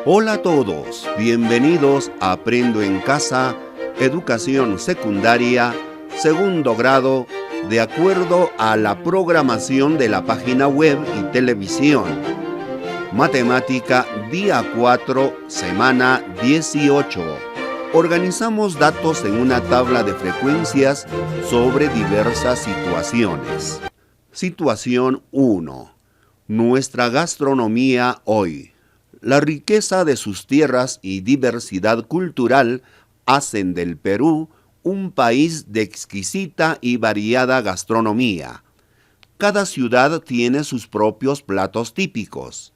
Hola a todos, bienvenidos a Aprendo en Casa, Educación Secundaria, segundo grado, de acuerdo a la programación de la página web y televisión. Matemática, día 4, semana 18. Organizamos datos en una tabla de frecuencias sobre diversas situaciones. Situación 1. Nuestra gastronomía hoy. La riqueza de sus tierras y diversidad cultural hacen del Perú un país de exquisita y variada gastronomía. Cada ciudad tiene sus propios platos típicos.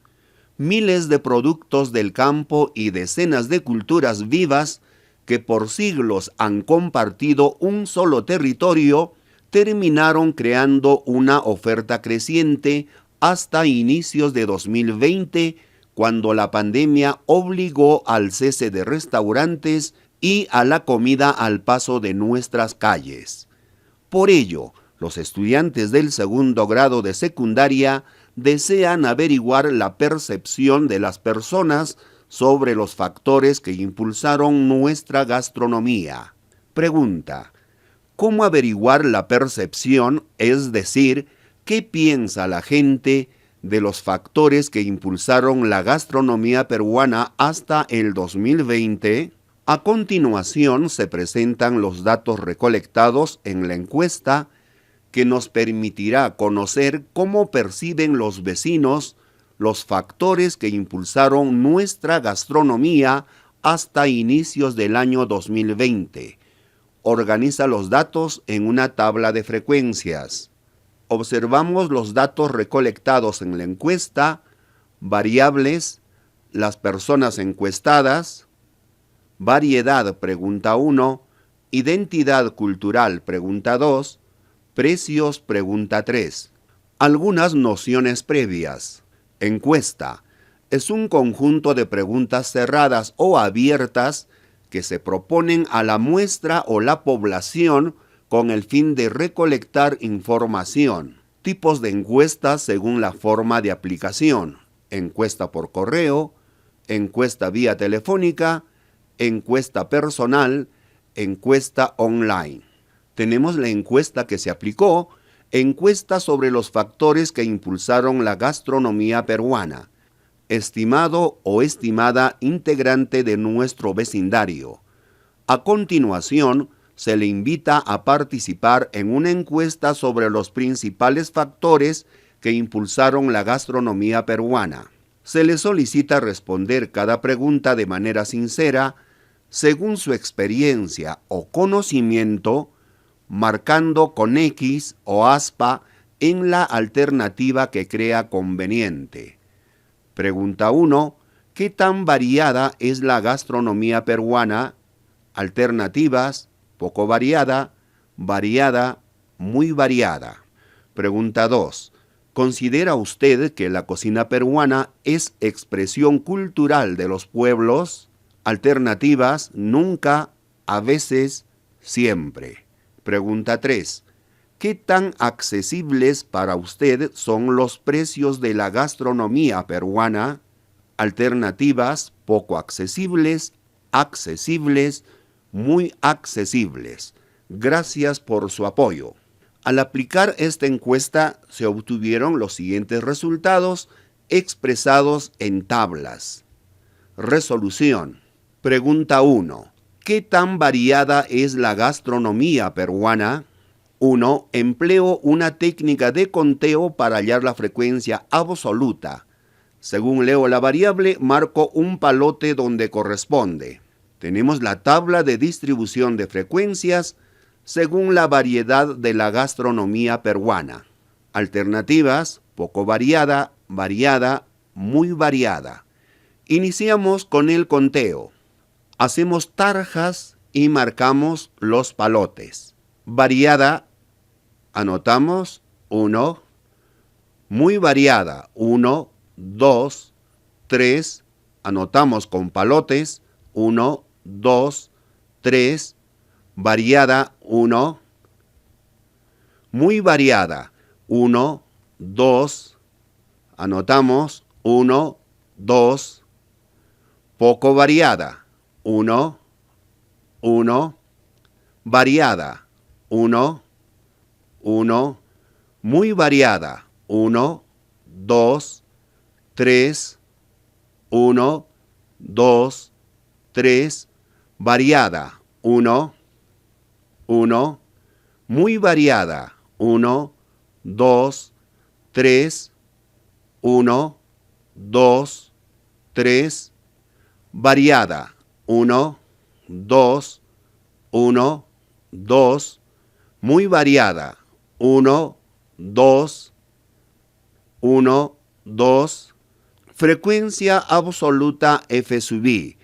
Miles de productos del campo y decenas de culturas vivas que por siglos han compartido un solo territorio terminaron creando una oferta creciente hasta inicios de 2020, cuando la pandemia obligó al cese de restaurantes y a la comida al paso de nuestras calles. Por ello, los estudiantes del segundo grado de secundaria desean averiguar la percepción de las personas sobre los factores que impulsaron nuestra gastronomía. Pregunta: ¿cómo averiguar la percepción, es decir, qué piensa la gente de los factores que impulsaron la gastronomía peruana hasta el 2020? A continuación se presentan los datos recolectados en la encuesta que nos permitirá conocer cómo perciben los vecinos los factores que impulsaron nuestra gastronomía hasta inicios del año 2020. Organiza los datos en una tabla de frecuencias. Observamos los datos recolectados en la encuesta, variables, las personas encuestadas, variedad, pregunta 1, identidad cultural, pregunta 2, precios, pregunta 3. Algunas nociones previas. Encuesta es un conjunto de preguntas cerradas o abiertas que se proponen a la muestra o la población con el fin de recolectar información. Tipos de encuestas según la forma de aplicación: encuesta por correo, encuesta vía telefónica, encuesta personal, encuesta online. Tenemos la encuesta que se aplicó, encuesta sobre los factores que impulsaron la gastronomía peruana. Estimado o estimada integrante de nuestro vecindario. A continuación, se le invita a participar en una encuesta sobre los principales factores que impulsaron la gastronomía peruana. Se le solicita responder cada pregunta de manera sincera, según su experiencia o conocimiento, marcando con X o aspa en la alternativa que crea conveniente. Pregunta 1. ¿Qué tan variada es la gastronomía peruana? Alternativas: poco variada, variada, muy variada. Pregunta 2. ¿Considera usted que la cocina peruana es expresión cultural de los pueblos? Alternativas: nunca, a veces, siempre. Pregunta 3. ¿Qué tan accesibles para usted son los precios de la gastronomía peruana? Alternativas: poco accesibles, accesibles, muy accesibles. Gracias por su apoyo. Al aplicar esta encuesta se obtuvieron los siguientes resultados expresados en tablas. Resolución. Pregunta 1. ¿Qué tan variada es la gastronomía peruana? 1. Empleo una técnica de conteo para hallar la frecuencia absoluta. Según leo la variable, marco un palote donde corresponde. Tenemos la tabla de distribución de frecuencias según la variedad de la gastronomía peruana. Alternativas: poco variada, variada, muy variada. Iniciamos con el conteo. Hacemos tarjas y marcamos los palotes. Variada, anotamos 1. Muy variada, 1, 2, 3. Anotamos con palotes 1, 2, 3. Variada, 1. Muy variada, 1, 2. Anotamos 1, 2. poco variada, 1, 1, variada, 1, 1, muy variada, 1, 2, 3, 1, 2, 3, variada, 1, 1, muy variada, 1, 2, 3, 1, 2, 3, variada, 1, 2, 1, 2, muy variada, 1, 2, 1, 2, frecuencia absoluta F sub i,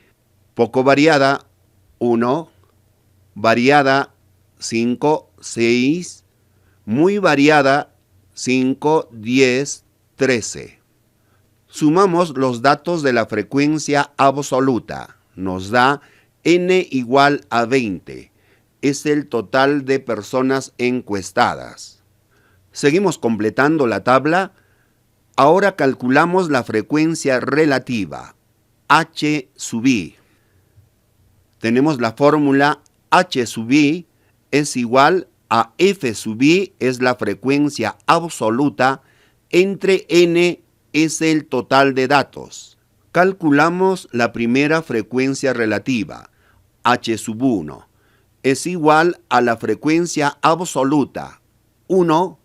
poco variada, 1, variada, 5, 6, muy variada, 5, 10, 13. Sumamos los datos de la frecuencia absoluta. Nos da n igual a 20. Es el total de personas encuestadas. Seguimos completando la tabla. Ahora calculamos la frecuencia relativa, H sub i. Tenemos la fórmula H sub i es igual a F sub i, es la frecuencia absoluta, entre n es el total de datos. Calculamos la primera frecuencia relativa, H sub 1, es igual a la frecuencia absoluta, 1,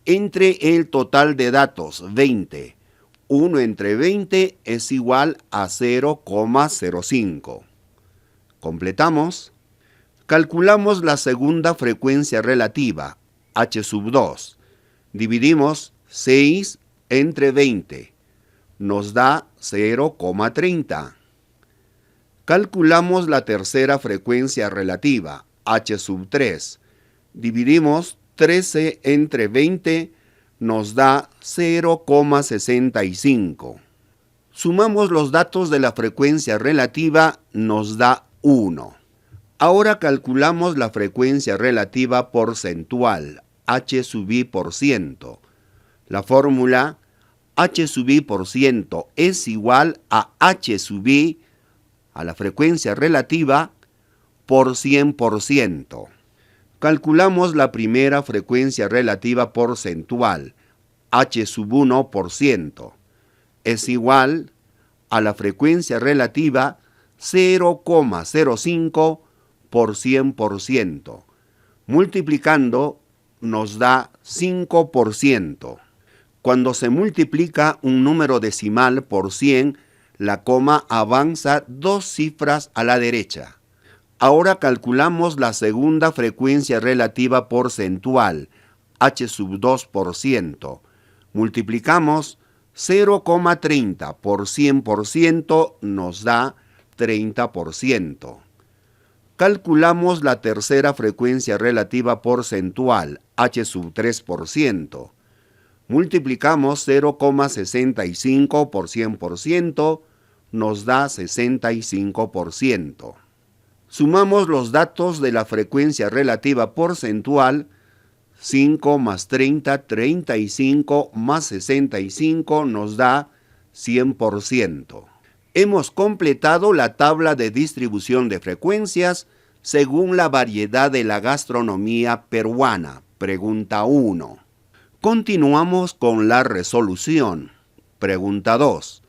entre el total de datos, 20. 1 entre 20 es igual a 0,05. Completamos. Calculamos la segunda frecuencia relativa, H sub 2. Dividimos 6 entre 20. Nos da 0,30. Calculamos la tercera frecuencia relativa, H sub 3. Dividimos 13 entre 20, nos da 0,65. Sumamos los datos de la frecuencia relativa, nos da 1. Ahora calculamos la frecuencia relativa porcentual, H sub i por ciento. La fórmula H sub i por ciento es igual a H sub i, a la frecuencia relativa, por 100%. Calculamos la primera frecuencia relativa porcentual, H sub 1%. Es igual a la frecuencia relativa 0,05 por 100%. Multiplicando nos da 5%. Cuando se multiplica un número decimal por 100, la coma avanza 2 cifras a la derecha. Ahora calculamos la segunda frecuencia relativa porcentual, H sub 2%. Multiplicamos 0,30 por 100%, nos da 30%. Calculamos la tercera frecuencia relativa porcentual, H sub 3%. Multiplicamos 0,65 por 100%, nos da 65%. Sumamos los datos de la frecuencia relativa porcentual, 5 más 30, 35 más 65 nos da 100%. Hemos completado la tabla de distribución de frecuencias según la variedad de la gastronomía peruana. Pregunta 1. Continuamos con la resolución. Pregunta 2.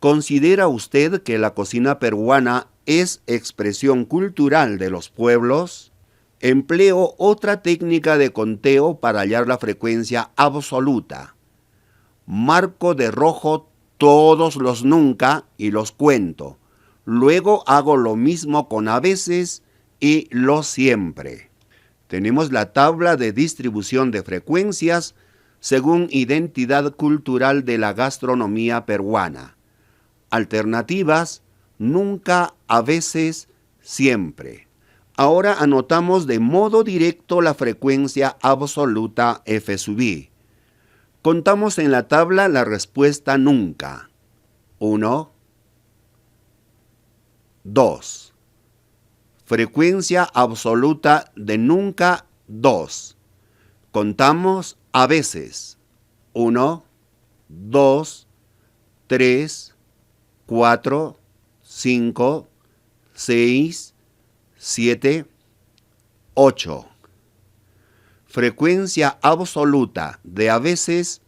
¿Considera usted que la cocina peruana es expresión cultural de los pueblos? Empleo otra técnica de conteo para hallar la frecuencia absoluta. Marco de rojo todos los nunca y los cuento. Luego hago lo mismo con a veces y lo siempre. Tenemos la tabla de distribución de frecuencias según identidad cultural de la gastronomía peruana. Alternativas: nunca, a veces, siempre. Ahora anotamos de modo directo la frecuencia absoluta F sub i. Contamos en la tabla la respuesta nunca. 1, 2. Frecuencia absoluta de nunca, 2. Contamos a veces. 1, 2, 3, 4, 5, 6, 7, 8. Frecuencia absoluta de a veces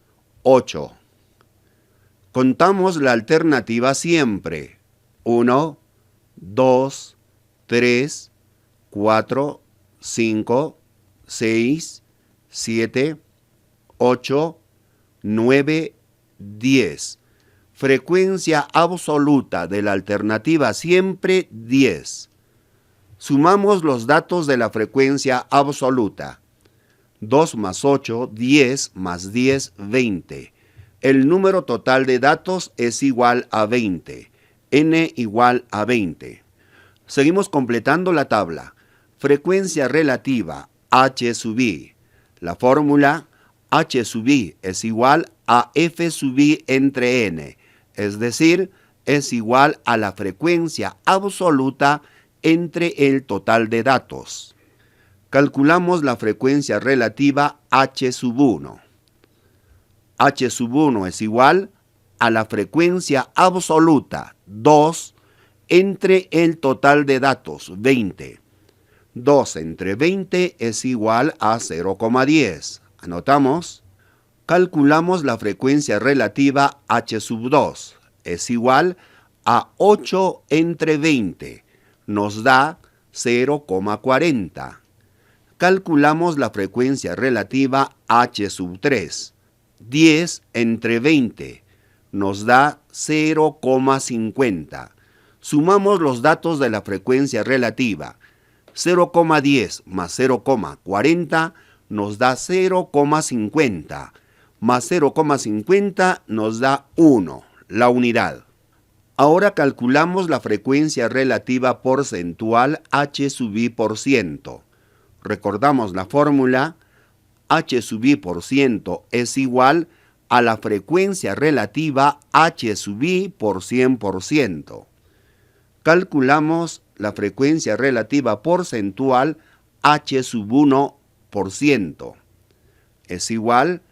8. Contamos la alternativa siempre. 1, 2, 3, 4, 5, 6, 7, 8, 9, 10. Frecuencia absoluta de la alternativa siempre 10. Sumamos los datos de la frecuencia absoluta. 2 más 8, 10 más 10, 20. El número total de datos es igual a 20. N igual a 20. Seguimos completando la tabla. Frecuencia relativa H sub I. La fórmula H sub I es igual a F sub I entre N. Es decir, es igual a la frecuencia absoluta entre el total de datos. Calculamos la frecuencia relativa H sub 1. H sub 1 es igual a la frecuencia absoluta 2 entre el total de datos 20. 2 entre 20 es igual a 0,10. Anotamos. Calculamos la frecuencia relativa H sub 2. Es igual a 8 entre 20. Nos da 0,40. Calculamos la frecuencia relativa H sub 3. 10 entre 20 nos da 0,50. Sumamos los datos de la frecuencia relativa. 0,10 más 0,40 nos da 0,50. Más 0,50 nos da 1, la unidad. Ahora calculamos la frecuencia relativa porcentual H sub I por ciento. Recordamos la fórmula. H sub I por ciento es igual a la frecuencia relativa H sub I por 100%. Calculamos la frecuencia relativa porcentual H sub 1%. Es igual,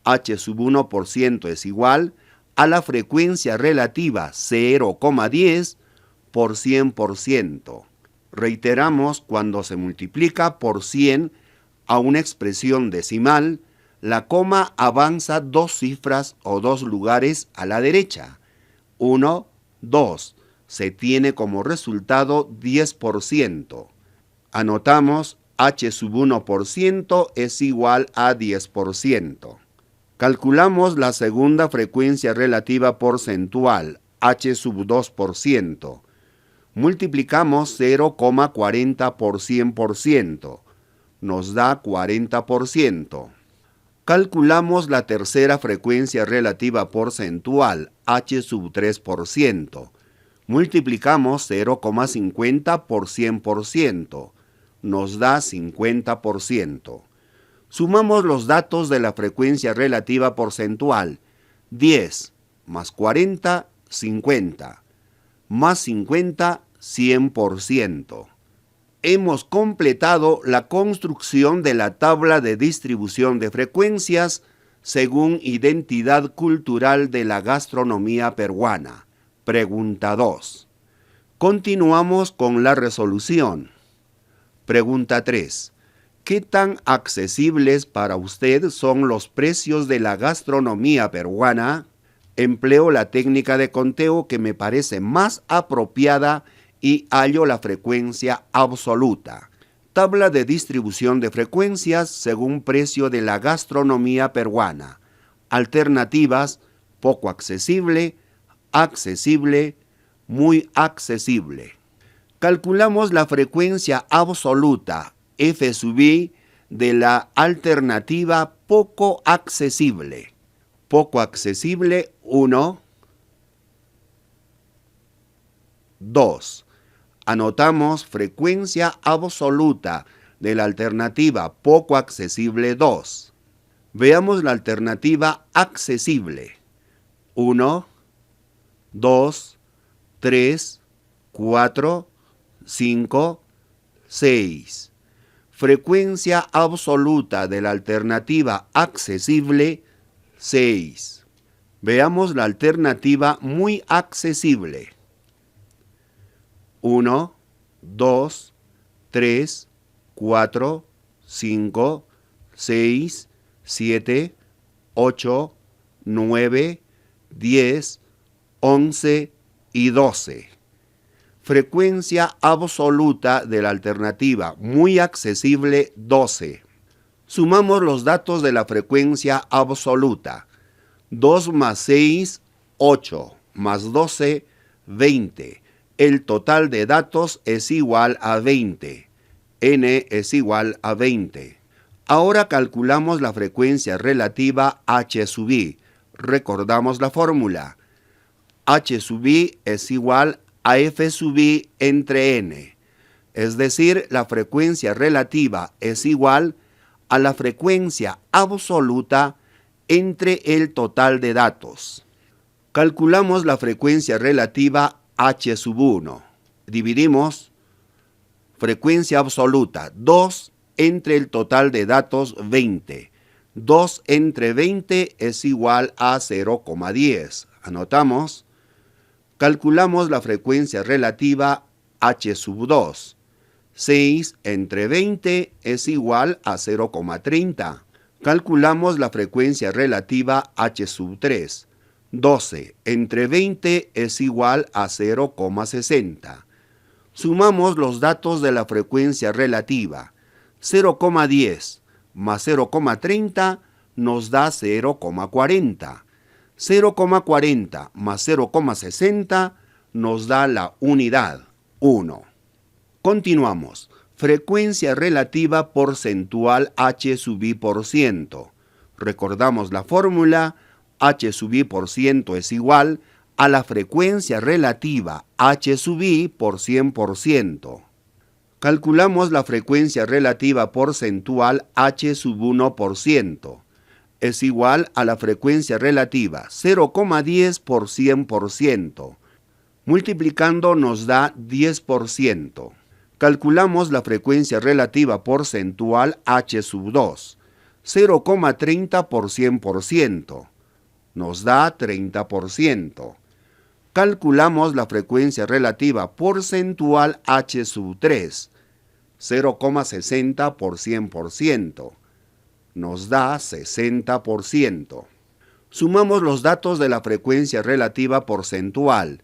H sub 1% es igual a la frecuencia relativa 0,10 por 100%. Reiteramos, cuando se multiplica por 100 a una expresión decimal, la coma avanza 2 cifras o 2 lugares a la derecha. 1, 2. Se tiene como resultado 10%. Anotamos H sub 1% es igual a 10%. Calculamos la segunda frecuencia relativa porcentual, H sub 2%. Multiplicamos 0,40 por 100%. Nos da 40%. Calculamos la tercera frecuencia relativa porcentual, H sub 3%. Multiplicamos 0,50 por 100%. Nos da 50%. Sumamos los datos de la frecuencia relativa porcentual. 10 más 40, 50. Más 50, 100%. Hemos completado la construcción de la tabla de distribución de frecuencias según identidad cultural de la gastronomía peruana. Pregunta 2. Continuamos con la resolución. Pregunta 3. ¿Qué tan accesibles para usted son los precios de la gastronomía peruana? Empleo la técnica de conteo que me parece más apropiada y hallo la frecuencia absoluta. Tabla de distribución de frecuencias según precio de la gastronomía peruana. Alternativas: poco accesible, accesible, muy accesible. Calculamos la frecuencia absoluta, F sub I, de la alternativa poco accesible. Poco accesible, 1, 2. Anotamos frecuencia absoluta de la alternativa poco accesible, 2. Veamos la alternativa accesible. 1, 2, 3, 4, 5, 6. Frecuencia absoluta de la alternativa accesible, 6. Veamos la alternativa muy accesible. 1, 2, 3, 4, 5, 6, 7, 8, 9, 10, 11 y 12. Frecuencia absoluta de la alternativa muy accesible 12. Sumamos los datos de la frecuencia absoluta. 2 más 6, 8, más 12, 20. El total de datos es igual a 20. N es igual a 20. Ahora calculamos la frecuencia relativa H sub i. Recordamos la fórmula. H sub i es igual a F sub i entre N. Es decir, la frecuencia relativa es igual a la frecuencia absoluta entre el total de datos. Calculamos la frecuencia relativa H sub 1. Dividimos frecuencia absoluta 2 entre el total de datos 20. 2 entre 20 es igual a 0,10. Anotamos. Calculamos la frecuencia relativa H sub 2. 6 entre 20 es igual a 0,30. Calculamos la frecuencia relativa H sub 3. 12 entre 20 es igual a 0,60. Sumamos los datos de la frecuencia relativa. 0,10 más 0,30 nos da 0,40. 0,40 más 0,60 nos da la unidad, 1. Continuamos. Frecuencia relativa porcentual H sub i por ciento. Recordamos la fórmula. H sub i por ciento es igual a la frecuencia relativa H sub i por 100%. Calculamos la frecuencia relativa porcentual H sub 1%. Es igual a la frecuencia relativa 0,10 por 100%. Multiplicando nos da 10%. Calculamos la frecuencia relativa porcentual H sub 2. 0,30 por 100%. Nos da 30%. Calculamos la frecuencia relativa porcentual H sub 3. 0,60 por 100%. Nos da 60%. Sumamos los datos de la frecuencia relativa porcentual.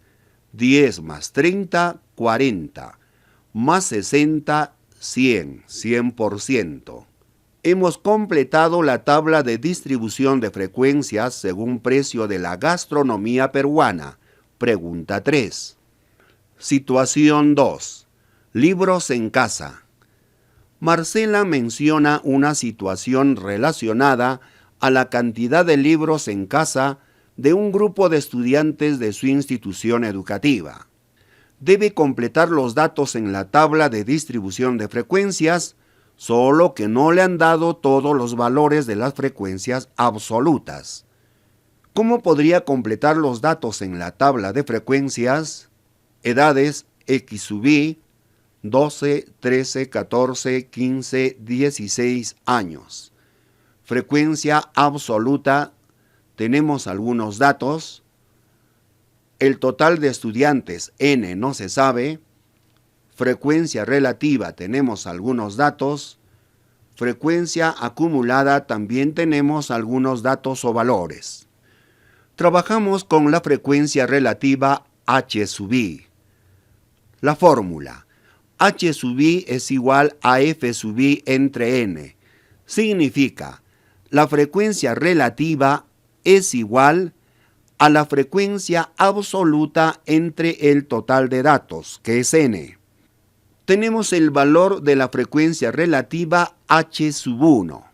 10 más 30, 40. Más 60, 100, 100%. Hemos completado la tabla de distribución de frecuencias según precio de la gastronomía peruana. Pregunta 3. Situación 2. Libros en casa. Marcela menciona una situación relacionada a la cantidad de libros en casa de un grupo de estudiantes de su institución educativa. Debe completar los datos en la tabla de distribución de frecuencias, solo que no le han dado todos los valores de las frecuencias absolutas. ¿Cómo podría completar los datos en la tabla de frecuencias? Edades X sub i, 12, 13, 14, 15, 16 años. Frecuencia absoluta, tenemos algunos datos. El total de estudiantes N no se sabe. Frecuencia relativa tenemos algunos datos. Frecuencia acumulada también tenemos algunos datos o valores. Trabajamos con la frecuencia relativa H sub i. La fórmula. H sub i es igual a F sub i entre N. Significa, la frecuencia relativa es igual a la frecuencia absoluta entre el total de datos, que es N. Tenemos el valor de la frecuencia relativa H sub 1.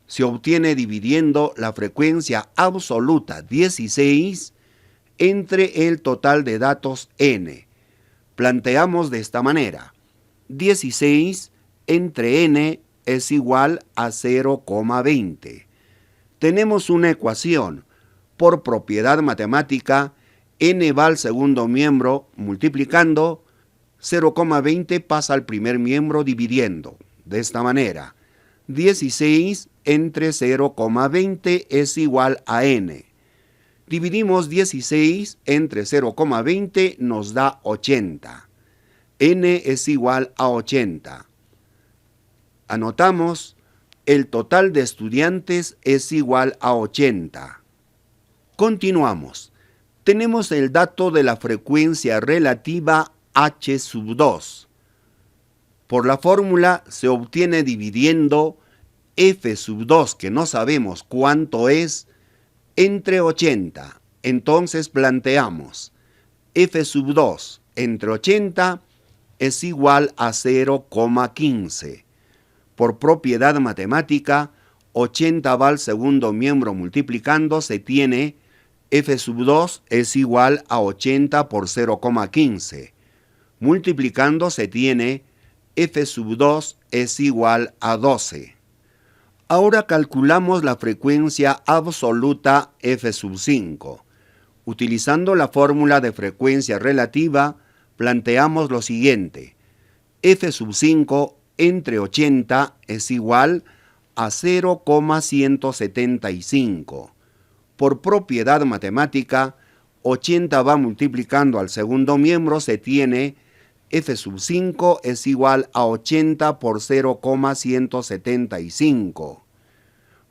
Se obtiene dividiendo la frecuencia absoluta 16 entre el total de datos N. Planteamos de esta manera. 16 entre N es igual a 0,20. Tenemos una ecuación. Por propiedad matemática, N va al segundo miembro multiplicando, 0,20 pasa al primer miembro dividiendo. De esta manera, 16 entre 0,20 es igual a N. Dividimos 16 entre 0,20 nos da 80. n es igual a 80. Anotamos, el total de estudiantes es igual a 80. Continuamos. Tenemos el dato de la frecuencia relativa h sub 2. Por la fórmula se obtiene dividiendo f sub 2, que no sabemos cuánto es, entre 80. Entonces planteamos f sub 2 entre 80 es igual a 0,15. Por propiedad matemática, 80 va al segundo miembro multiplicando, se tiene f sub 2 es igual a 80 por 0,15. Multiplicando se tiene f sub 2 es igual a 12. Ahora calculamos la frecuencia absoluta f sub 5. Utilizando la fórmula de frecuencia relativa, planteamos lo siguiente. F sub 5 entre 80 es igual a 0,175. Por propiedad matemática, 80 va multiplicando al segundo miembro, se tiene f sub 5 es igual a 80 por 0,175.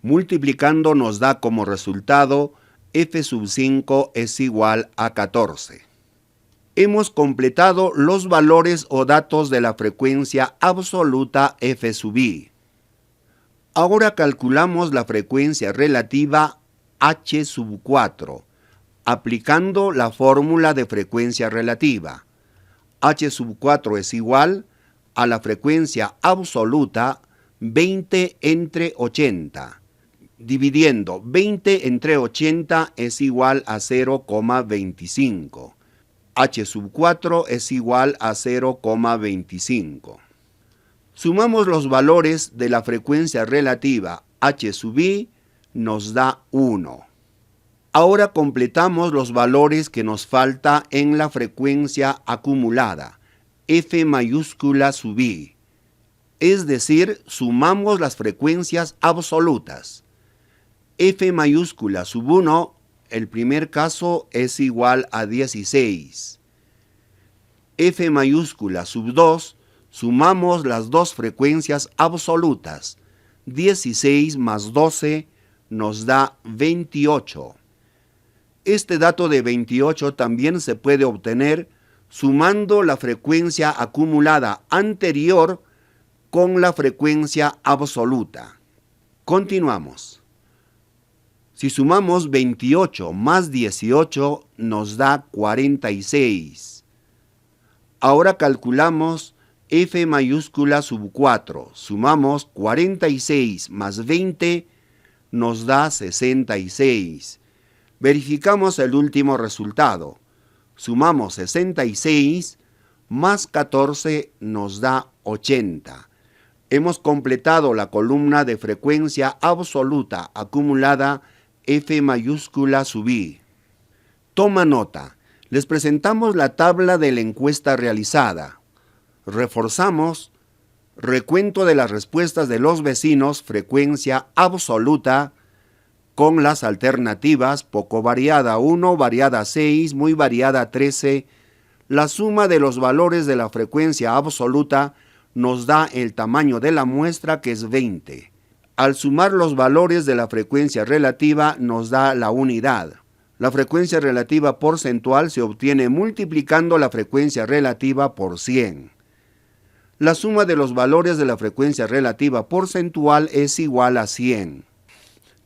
Multiplicando nos da como resultado f sub 5 es igual a 14. Hemos completado los valores o datos de la frecuencia absoluta f sub i. Ahora calculamos la frecuencia relativa h sub 4, aplicando la fórmula de frecuencia relativa. H sub 4 es igual a la frecuencia absoluta 20 entre 80. Dividiendo 20 entre 80 es igual a 0,25. H sub 4 es igual a 0,25. Sumamos los valores de la frecuencia relativa h sub i, nos da 1. Ahora completamos los valores que nos falta en la frecuencia acumulada, f mayúscula sub i. Es decir, sumamos las frecuencias absolutas. F mayúscula sub 1, el primer caso es igual a 16. F mayúscula sub 2, sumamos las dos frecuencias absolutas. 16 más 12 nos da 28. Este dato de 28 también se puede obtener sumando la frecuencia acumulada anterior con la frecuencia absoluta. Continuamos. Si sumamos 28 más 18 nos da 46. Ahora calculamos f mayúscula sub 4. Sumamos 46 más 20 nos da 66. Verificamos el último resultado. Sumamos 66 más 14 nos da 80. Hemos completado la columna de frecuencia absoluta acumulada f mayúscula sub i. Toma nota. Les presentamos la tabla de la encuesta realizada. Reforzamos recuento de las respuestas de los vecinos, frecuencia absoluta, con las alternativas poco variada 1, variada 6, muy variada 13. La suma de los valores de la frecuencia absoluta nos da el tamaño de la muestra, que es 20. Al sumar los valores de la frecuencia relativa nos da la unidad. La frecuencia relativa porcentual se obtiene multiplicando la frecuencia relativa por 100. La suma de los valores de la frecuencia relativa porcentual es igual a 100.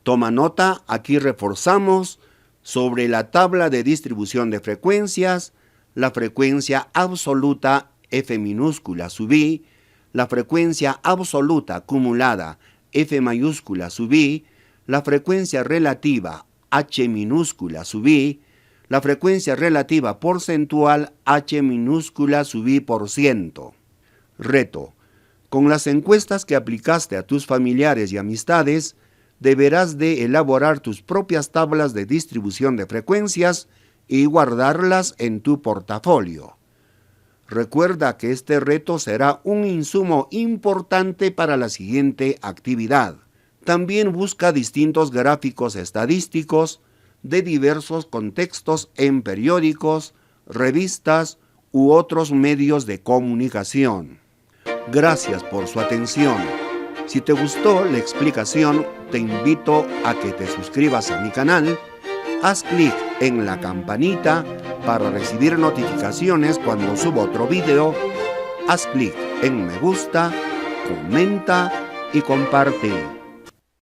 Toma nota, aquí reforzamos sobre la tabla de distribución de frecuencias, la frecuencia absoluta f minúscula sub i, la frecuencia absoluta acumulada f mayúscula sub i, la frecuencia relativa h minúscula sub i, la frecuencia relativa porcentual h minúscula sub i por ciento. Reto. Con las encuestas que aplicaste a tus familiares y amistades, deberás de elaborar tus propias tablas de distribución de frecuencias y guardarlas en tu portafolio. Recuerda que este reto será un insumo importante para la siguiente actividad. También busca distintos gráficos estadísticos de diversos contextos en periódicos, revistas u otros medios de comunicación. Gracias por su atención. Si te gustó la explicación, te invito a que te suscribas a mi canal. Haz clic en la campanita para recibir notificaciones cuando subo otro video. Haz clic en me gusta, comenta y comparte.